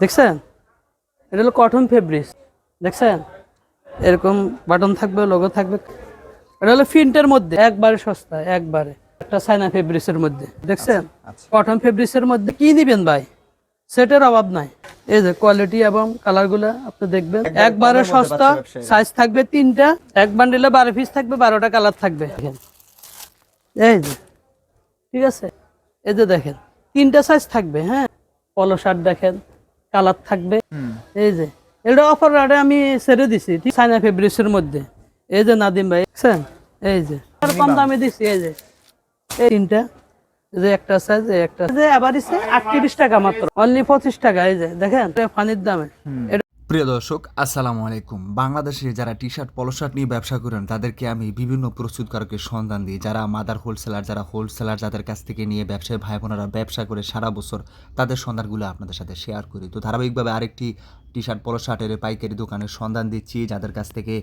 দেখছেন, এটা হলো কটন ফেব্রিক্স। দেখছেন, এরকম বাটন থাকবে, লোগো থাকবে। এটা হলো প্রিন্টের মধ্যে একবারে সস্তা, একবারে একটা চায়না ফেব্রিক্সের মধ্যে। দেখছেন, আচ্ছা। কটন ফেব্রিক্সের মধ্যে কি নিবেন ভাই, সেটের অভাব নাই। এই যে কোয়ালিটি এবং কালার গুলা আপনি দেখবেন, একবারে কমের মধ্যে সস্তা। পাচ্ছে ব্যবসায়ীরা। সাইজ থাকবে 3টা, এক বান্ডিলে 12 পিস থাকবে, 12টা কালার থাকবে। এই যে, ঠিক আছে, এই যে দেখেন 3টা সাইজ থাকবে। হ্যাঁ, পলো শার্ট দেখেন, কালার থাকবে। এই যে এটা অফার রেটে আমি ছেড়ে দিছি, ঠিক চায়না ফেব্রিক্সের মধ্যে। এই যে নাদিম ভাই দেখছেন, এই যে আর কম দামে দিছি। এই যে এই 3টা, এই যে একটা সাইজ, একটা যে আবার দিছে 38 টাকা মাত্র, অনলি 25 টাকা। এই যে দেখেন পানির দামে। প্রিয় দর্শক আসসালামু আলাইকুম। বাংলাদেশে যারা টি শার্ট পলো শার্ট নিয়ে ব্যবসা করেন তাদেরকে আমি বিভিন্ন প্রস্তুতকারকের সন্ধান দিই, যারা মাদার হোলসেলার, যারা হোলসেলার, যাদের কাছ থেকে নিয়ে ব্যবসায়ী ভাই বোনেরা ব্যবসা করে সারা বছর, তাদের সন্ধানগুলো আপনাদের সাথে শেয়ার করি। তো ধারাবাহিকভাবে আরেকটি টি শার্ট পলো শার্টের পাইকারি দোকানের সন্ধান দিচ্ছি, যাদের কাছ থেকে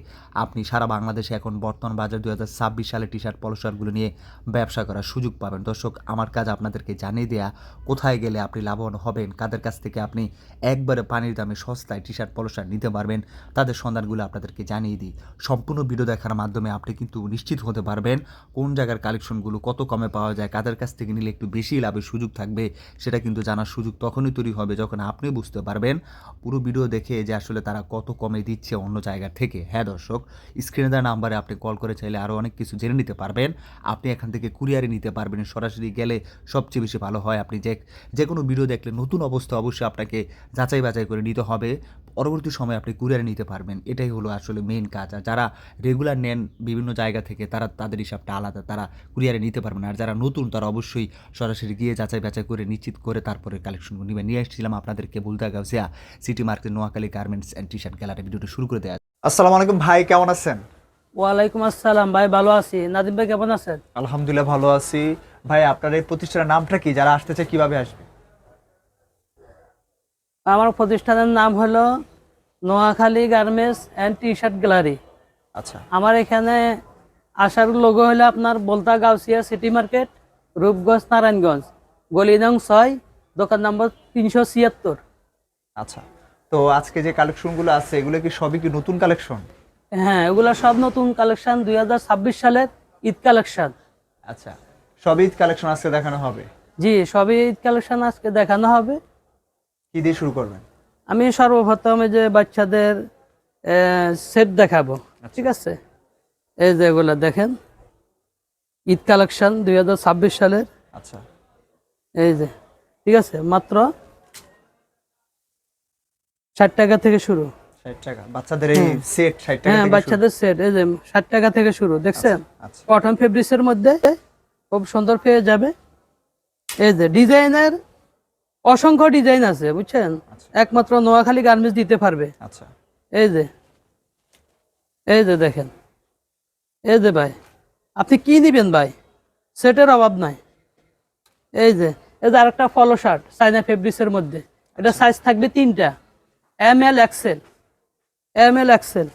আপনি সারা বাংলাদেশে এখন বর্তমান বাজার 2026 সালে টি শার্ট পলো শার্টগুলো নিয়ে ব্যবসা করার সুযোগ পাবেন। দর্শক, আমার কাজ আপনাদেরকে জানিয়ে দেয়া কোথায় গেলে আপনি লাভবান হবেন, কাদের কাছ থেকে আপনি একবারে পানির দামে সস্তায় টি শার্ট পলো শার্ট নিতে পারবেন, তাদের সন্ধানগুলো আপনাদেরকে জানিয়ে দিই। সম্পূর্ণ ভিডিও দেখার মাধ্যমে আপনি কিন্তু নিশ্চিত হতে পারবেন কোন জায়গার কালেকশনগুলো কত কমে পাওয়া যায়, কাদের কাছ থেকে নিলে একটু বেশি লাভের সুযোগ থাকবে। সেটা কিন্তু জানার সুযোগ তখনই তৈরি হবে যখন আপনি বুঝতে পারবেন পুরো ভিডিও দেখে যে আসলে তারা কত কমে দিচ্ছে অন্য জায়গা থেকে। হ্যাঁ দর্শক, স্ক্রিনে দেওয়া নাম্বারে আপনি কল করে চাইলে আরও অনেক কিছু জেনে নিতে পারবেন। আপনি এখান থেকে কুরিয়ারে নিতে পারবেন, সরাসরি গেলে সবচেয়ে বেশি ভালো হয়। আপনি যে কোনো ভিডিও দেখলে নতুন অবস্থা অবশ্যই আপনাকে যাচাই বাছাই করে নিতে হবে, পরবর্তী সময় আপনি কুরিয়ারে নিতে পারবেন। এটাই হলো আসলে মেইন কাজ। আর যারা রেগুলার নেন বিভিন্ন জায়গা থেকে, তাদের হিসাবটা আলাদা, তারা কুরিয়ারে নিতে পারবেন। আর যারা নতুন তারা অবশ্যই সরাসরি গিয়ে যাচাই বাছাই করে নিশ্চিত করে তারপরে কালেকশনগুলো নেবেন। নিয়ে এসেছিলাম আপনাদেরকে Bulta Gausia city market, Noakhali garments and T shirt gallery. ভিডিওটা শুরু করে দেওয়া। আসসালামু আলাইকুম ভাই, কেমন আছেন? ওয়ালাইকুম আসসালাম ভাই, ভালো আছি। নাদিম ভাই কেমন আছেন? আলহামদুলিল্লাহ ভালো আছি। ভাই, আপনার এই প্রতিষ্ঠানের নামটা কি? যারা আসতে চায় কিভাবে আসবে? আমার প্রতিষ্ঠানের নাম হলো Noakhali garments and T shirt gallery. আচ্ছা। আমার এখানে আসার লোগো হলো আপনার বলতা গাউসিয়া সিটি মার্কেট, রূপগঞ্জ, নারায়ণগঞ্জ, গলি নং 6, দোকান নম্বর 376। আচ্ছা, তো আজকে যে কালেকশনগুলো আছে এগুলো কি সবই কি নতুন কালেকশন? হ্যাঁ, এগুলা সব নতুন কালেকশন, 2026 সালের ঈদ কালেকশন। আচ্ছা, সবই কালেকশন আজকে দেখানো হবে। জি, সবই ঈদ কালেকশন আজকে দেখানো হবে। কি দিয়ে শুরু করবেন? আমি সর্বপ্রথম এই যে বাচ্চাদের সেট দেখাবো। ঠিক আছে, এই যে এগুলা দেখেন, ঈদ কালেকশন 2026 সালের। আচ্ছা। এই যে, ঠিক আছে, মাত্র 60 টাকা থেকে শুরু। 60 টাকা বাচ্চাদের এই সেট 60 টাকা হ্যাঁ, থেকে শুরু? বাচ্চাদের সেট এই যে 60 টাকা থেকে শুরু। দেখছেন, আচ্ছা। কটন ফেব্রিক্সের মধ্যে খুব সুন্দর পেয়ে যাবে। এই যে ডিজাইনের অসংখ্য ডিজাইন আছে, বুঝছেন, একমাত্র নোয়াখালী গার্মেন্টস দিতে পারবে। আচ্ছা। এই যে, এই যে দেখেন, এই যে ভাই, আপনি কি নিবেন ভাই, সেটের অভাব নাই। এই যে, এই যে আরেকটা ফলো শার্ট চায়না ফেব্রিক্সের মধ্যে, এটা সাইজ থাকবে 3টা, ML XL, ML XL।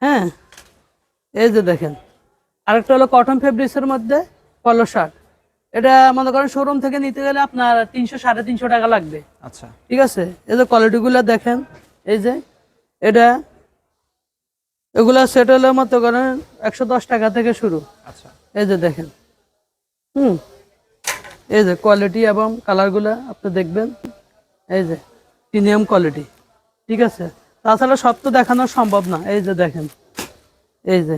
হ্যাঁ, এই যে দেখেন, আরেকটা হলো কটন ফেব্রিক্সের মধ্যে ফলো শার্ট। এটা মনে করেন শোরুম থেকে নিতে গেলে আপনার 300 350 টাকা লাগবে। আচ্ছা। ঠিক আছে, এই যে কোয়ালিটিগুলো দেখেন, এই যে এটা, এগুলা সেট হলে মতো করেন 110 টাকা থেকে শুরু। আচ্ছা। এই যে দেখেন, এই যে কোয়ালিটি এবং কালারগুলো আপনি দেখবেন, এই যে প্রিমিয়াম কোয়ালিটি। ঠিক আছে, তাছাড়া সব তো দেখানো সম্ভব না। এই যে দেখেন, এই যে,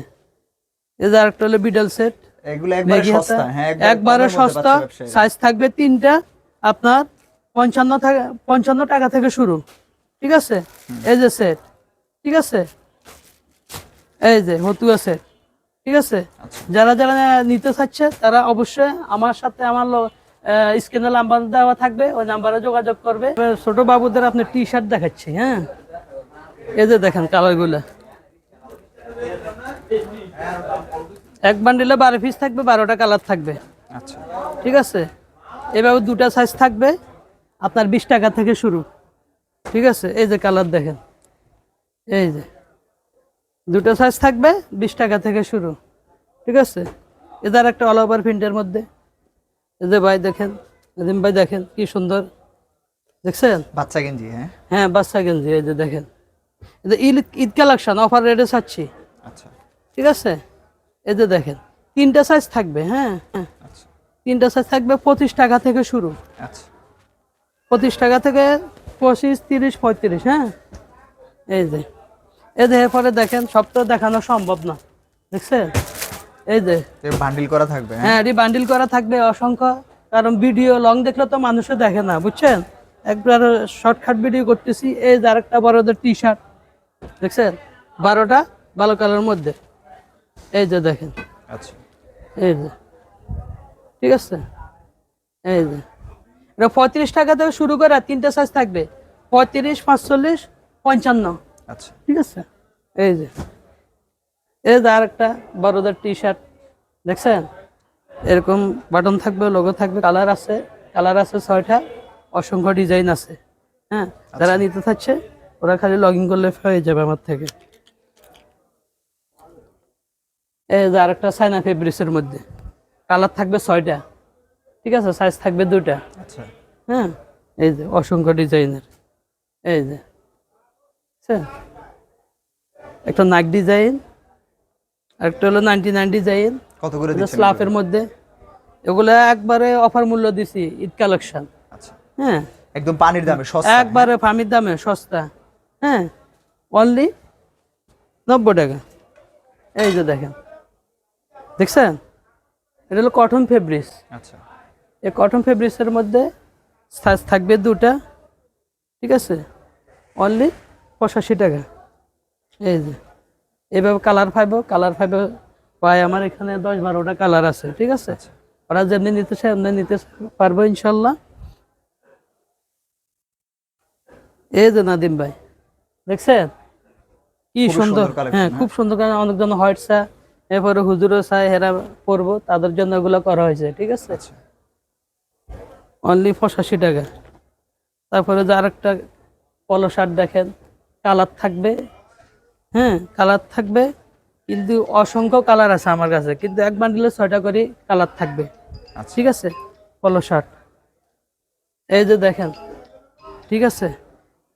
এই যে আরেকটা হলো বিডল সেট, এগুলো একবারে সস্তা। হ্যাঁ, একবারে সস্তা। সাইজ থাকবে 3টা, আপনার 55 টাকা থেকে শুরু। ঠিক আছে, এই যে সেট, ঠিক আছে, এই যে হতুয়া সেট। ঠিক আছে, যারা যারা নিতে চাচ্ছে তারা অবশ্যই আমার সাথে, আমার স্ক্রিনে নাম্বার দেওয়া থাকবে, ওই নাম্বারে যোগাযোগ করবে। ছোট বাবুদের আপনি টি শার্ট দেখাচ্ছি। হ্যাঁ, এই যে দেখেন কালারগুলো, এক বান্ডিলে 12 পিস থাকবে, 12টা কালার থাকবে। আচ্ছা। ঠিক আছে, এভাবে 2টা সাইজ থাকবে, আপনার 20 টাকা থেকে শুরু। ঠিক আছে, এই যে কালার দেখেন, এই যে 2টা সাইজ থাকবে, 20 টাকা থেকে শুরু। ঠিক আছে, এদের একটা অল ওভার প্রিন্টের মধ্যে, এই যে ভাই দেখেন, নাদিম ভাই দেখেন কি সুন্দর, দেখছেন? বাচ্চা গেঞ্জি, হ্যাঁ। হ্যাঁ, বাচ্চা গেঞ্জি, এই যে দেখেন। এটা ঈদ ঈদ কালেকশন, অফার রেটে ছাড়ছি। আচ্ছা ঠিক আছে, এই যে দেখেন, তিনটা সাইজ থাকবে। হ্যাঁ হ্যাঁ, আচ্ছা তিনটা সাইজ থাকবে, 25 টাকা থেকে শুরু। আচ্ছা 25 টাকা থেকে 25, 30, 35। হ্যাঁ, এই যে এরপরে দেখেন, সব তো দেখানো সম্ভব না, দেখছেন? এই যে বান্ডিল করা থাকবে, হ্যাঁ। হ্যাঁ, এটি বান্ডিল করা থাকবে অসংখ্য, কারণ ভিডিও লং দেখলে তো মানুষে দেখে না, বুঝছেন? একবার শর্টকাট ভিডিও করতেছি। এই যে আরেকটা বড়দের টি শার্ট, দেখছেন? 12টা ভালো কালারের মধ্যে, এই যে দেখেন, আচ্ছা এই যে, ঠিক আছে, এই যে এটা 35 টাকা থেকে শুরু করে তিনটা সাইজ থাকবে, 35, 45, 55। আচ্ছা ঠিক আছে, এই যে এই যে আরেকটা বড়দের টি শার্ট, দেখছেন? এরকম বাটন থাকবে, লোগো থাকবে, কালার আছে 6টা, অসংখ্য ডিজাইন আছে। হ্যাঁ, যারা নিতে চাচ্ছে ওরা খালি লগ ইন করলে হয়ে যাবে আমার থেকে। এই যে আরেকটা চায়না ফেব্রিক্সের মধ্যে, কালার থাকবে 6টা, ঠিক আছে, সাইজ থাকবে 2টা। আচ্ছা হ্যাঁ, এই যে অসংখ্য ডিজাইনের, এই যে বুঝছেন? একটা নাক ডিজাইন, আরেকটা হলো 99 ডিজাইন, কত করে দিচ্ছেন স্লাফের মধ্যে। এগুলো একবারে অফার মূল্য দিছি, ঈদ কালেকশন। আচ্ছা হ্যাঁ, একদম পানির দামে সস্তা, একবারে ফামির দামে সস্তা। হ্যাঁ, অনলি 90 টাকা। এই যে দেখেন, দেখছেন? এটা হলো কটন ফেব্রিক্স। আচ্ছা এই কটন ফেব্রিক্সের মধ্যে সাইজ থাকবে 2টা, ঠিক আছে, অনলি 85 টাকা। এই যে এইভাবে কালার পাই আমার এখানে 10-12টা কালার আছে, ঠিক আছে। ওরা যেমনি নিতে চায় এমনি নিতে পারবো ইনশাল্লাহ। এই যে নাদিম ভাই, দেখছেন কি খুবই সুন্দর? সুন্দর collection, হ্যাঁ, খুব সুন্দর, কারণ অনেকজন হোয়াইট চা, এরপরে হুজুরও চায়, হেরা পরবো, তাদের জন্য এগুলো করা হয়েছে, ঠিক আছে। আচ্ছা অনলি 85 টাকা। তারপরে যে আরেকটা পলো শার্ট দেখেন, কালার থাকবে, হ্যাঁ, কালার থাকবে, কিন্তু অসংখ্য কালার আছে আমার কাছে, কিন্তু এক বান্ডিলে 6টা করে কালার থাকবে, আচ্ছা ঠিক আছে। পলো শার্ট, এই যে দেখেন, ঠিক আছে,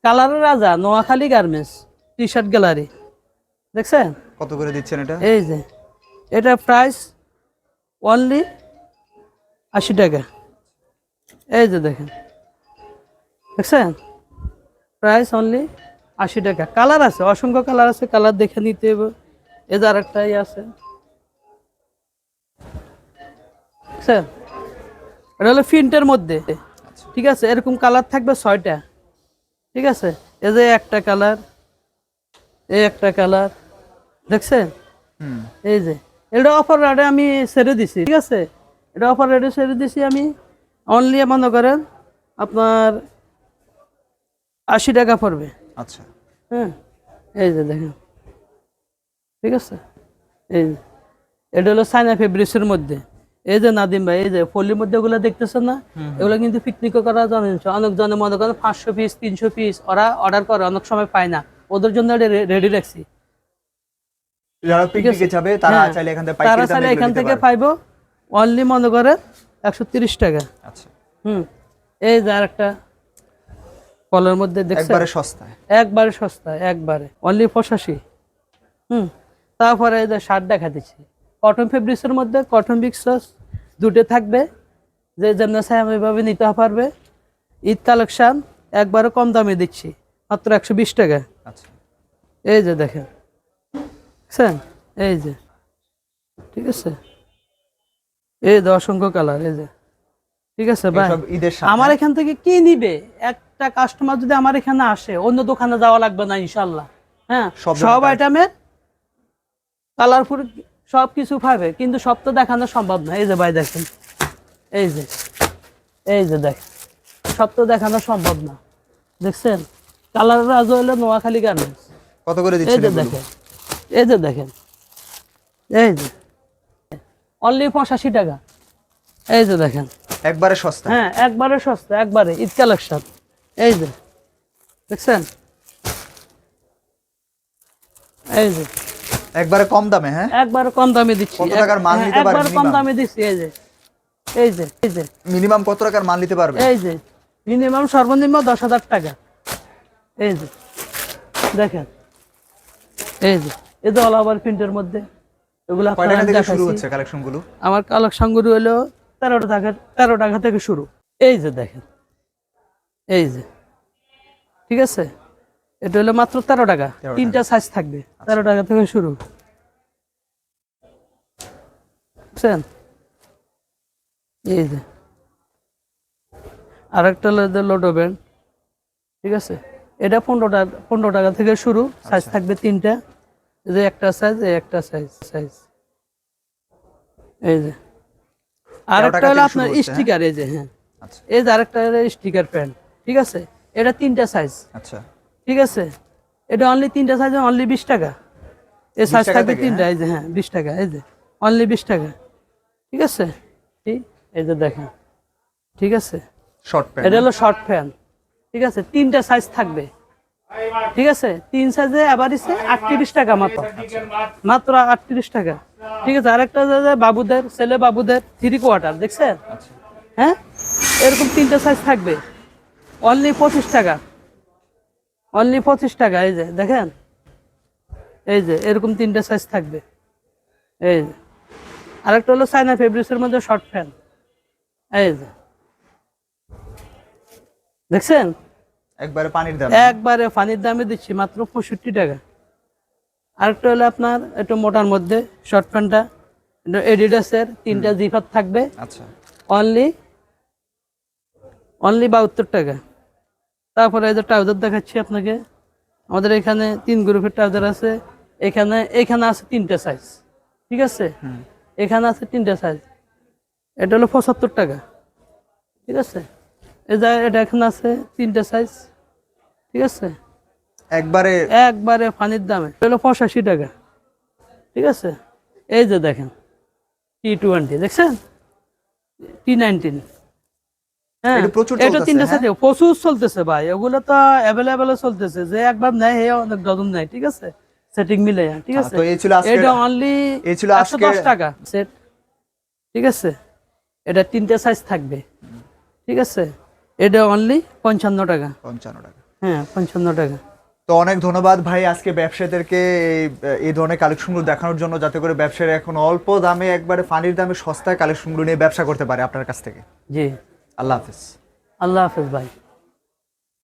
কালারের রাজা, নোয়াখালী গার্মেন্টস টি শার্ট গ্যালারি, দেখছেন? কত করে দিচ্ছেন এটা? এই যে এটা প্রাইস অনলি 80 টাকা। এই যে দেখেন, দেখছেন? প্রাইস অনলি 80 টাকা। কালার আছে, অসংখ্য কালার আছে, কালার দেখে নিতে হবে। এই যে আরেকটাই আছে, দেখছেন? এটা হলো প্রিন্টের মধ্যে, ঠিক আছে, এরকম কালার থাকবে 6টা, ঠিক আছে। এই যে একটা কালার, এই একটা কালার, দেখছেন? হুম এই যে এটা অফার রেটে আমি ছেড়ে দিছি, ঠিক আছে, এটা অফার রেটে ছেড়ে দিছি আমি। অনলি মনে করেন আপনার 80 টাকা পড়বে। আচ্ছা হ্যাঁ, এই যে দেখেন, ঠিক আছে, এই যে এটা হলো চায়না ফেব্রিক্সের মধ্যে। এই যে নাদিম ভাই, এই যে ফলির মধ্যে এগুলো দেখতেছেন না, এগুলো কিন্তু পিকনিকও করা জানেন। অনেক জনে মনে করেন 500 পিস 300 পিস ওরা অর্ডার করে, অনেক সময় পায় না, ওদের জন্য রেডি রাখছি। যারা পিকনিকে যাবে তারা চাইলে এখান থেকে পাইকারি দামে এখান থেকে পাইবো অনলি মনে করেন 130 টাকা। আচ্ছা এই যে আরেকটা কলের মধ্যে দেখছেন, একবারে সস্তা, একবারে সস্তা, একবারে অনলি 85। তারপরে এই যে শার্ট দেখা দিচ্ছি, কটন ফেব্রিক্সের মধ্যে, কটন বিক্সস 2টে থাকবে, যে যেমন চাই ওইভাবে নিতে পারবে। ঈদ কালেকশন একবারে কম দামে দিচ্ছি, মাত্র 120 টাকা। আচ্ছা এই যে দেখেন, দেখছেন? এই যে, ঠিক আছে, এই যে অসংখ্য কালার, এই যে, ঠিক আছে ভাই। এসব ঈদের সামনে আমার এখান থেকে কি নিবে, একটা কাস্টমার যদি আমার এখানে আসে, অন্য দোকানে যাওয়া লাগবে না ইনশাল্লাহ। হ্যাঁ, সব আইটেমের কালারফুল সব কিছু পাবে, কিন্তু সব তো দেখানো সম্ভব না। এই যে ভাই দেখেন, এই যে, এই যে দেখেন, সব তো দেখানো সম্ভব না, দেখছেন? কালার রাজ হইলো নোয়াখালী গার্মেন্টস। কত করে এই দিচ্ছেন যে এগুলো? দেখেন, এই যে দেখেন, এই যে অনলি 85 টাকা। এই যে দেখেন, একবারে সস্তা, হ্যাঁ, একবারে সস্তা, একবারে ঈদ কালেকশন। এই যে দেখছেন, এই যে একবারে কম দামে, হ্যাঁ একবারে কম দামে দিচ্ছি। কত টাকার মাল নিতে পারবে একবারে কম minimum? দামে দিচ্ছি। এই যে, এই যে, এই যে, মিনিমাম কত টাকার মাল নিতে পারবে? এই যে মিনিমাম সর্বনিম্ন 10,000 টাকা। এই যে দেখেন, এই যে এই যে অল ওভার প্রিন্টের মধ্যে এগুলো কয় টাকা আপনারা থেকে শুরু দেখাচ্ছি। হচ্ছে কালেকশন গুলো? আমার কালেকশন গুলো হলো 13 টাকা থেকে শুরু। এই যে দেখেন, এই যে ঠিক আছে, এটা হলো মাত্র 13 টাকা। 13 টাকা। তিনটা সাইজ থাকবে, 13 টাকা থেকে শুরু। বুঝছেন? এই যে আরেকটা হলো লোটো ব্যান্ড, ঠিক আছে, এটা 15 টাকা থেকে শুরু। সাইজ থাকবে তিনটা, এই যে একটা সাইজ, এই একটা সাইজ। এই যে 13 আরেকটা টাকা হলো থেকে আপনার শুরু হচ্ছে, স্টিকার, এই যে হ্যাঁ, আচ্ছা এই যে আরেকটা স্টিকার প্যান্ট, ঠিক আছে, এটা তিনটা সাইজ, আচ্ছা। ঠিক আছে, এটা অনলি তিনটা সাইজ, অনলি 20 টাকা। এই 20 সাইজ টাকা থাকবে থেকে, তিনটা, এই যে হ্যাঁ 20 টাকা, এই যে অনলি 20 টাকা, ঠিক আছে। এই যে দেখেন, ঠিক আছে, শর্ট প্যান্ট। এটা হলো শর্ট প্যান্ট, ঠিক আছে, তিনটা সাইজ থাকবে, ঠিক আছে, তিন সাইজে এভারেজে 38 টাকা মাত্র, মাত্র 38 টাকা, ঠিক আছে। আরেকটা যে বাবুদের, ছেলে বাবুদের 3/4 দেখছেন, হ্যাঁ, এরকম তিনটা সাইজ থাকবে, অনলি 25 টাকা, অনলি 25 টাকা। এই যে দেখেন, এই যে এরকম তিনটা সাইজ থাকবে। এই যে আরেকটা হলো চায়না ফেব্রিক্সের মধ্যে শর্ট প্যান্ট, এই যে দেখছেন, একবারে পানির দাম। একবারে পানির দামে দিচ্ছি মাত্র 65 টাকা। আরেকটা হলো আপনার একটু মোটার মধ্যে শর্ট প্যান্টটা, এডিডাসের তিনটা জিপার থাকবে, আচ্ছা অনলি 72 টাকা। তারপরে এই যে ট্রাউজার দেখাচ্ছি আপনাকে, আমাদের এখানে 3 গ্রুপের ট্রাউজার আছে। এখানে আছে তিনটা সাইজ, ঠিক আছে, এখানে আছে তিনটা সাইজ, এটা হলো 75 টাকা, ঠিক আছে। এই যে এটা এখানে আছে তিনটা সাইজ, ঠিক আছে, একবারে একবারে পানির দামে, এটা হলো 85 টাকা, ঠিক আছে। এই যে দেখেন T20 দেখছেন, T19, হ্যাঁ, এটা প্রচুর এটা চলতেছে, তিনটা হ্যাঁ? সাইজ প্রচুর চলতেছে ভাই, ওগুলো তো অ্যাভেলেবেল চলতেছে, যে একবার নেয় হে অনেক ডজন নেয়, ঠিক আছে, সেটিং মিলে, ঠিক আছে। তো এই ছিল আজকের, এটা অনলি এই ছিল 110 টাকা সেট, ঠিক আছে, এটা তিনটা সাইজ থাকবে, ঠিক আছে, এটা অনলি 55 টাকা, 55 টাকা। হ্যাঁ 55 টাকা। তো অনেক ধন্যবাদ ভাই আজকে ব্যবসায়ীদেরকে এই ধরনের কালেকশনগুলো দেখানোর জন্য, যাতে করে ব্যবসায়ীরা এখন অল্প দামে, একবারে পানির দামে সস্তায় কালেকশনগুলো নিয়ে ব্যবসা করতে পারে আপনার কাছ থেকে। জি, আল্লাহ হাফেজ। আল্লাহ হাফেজ ভাই।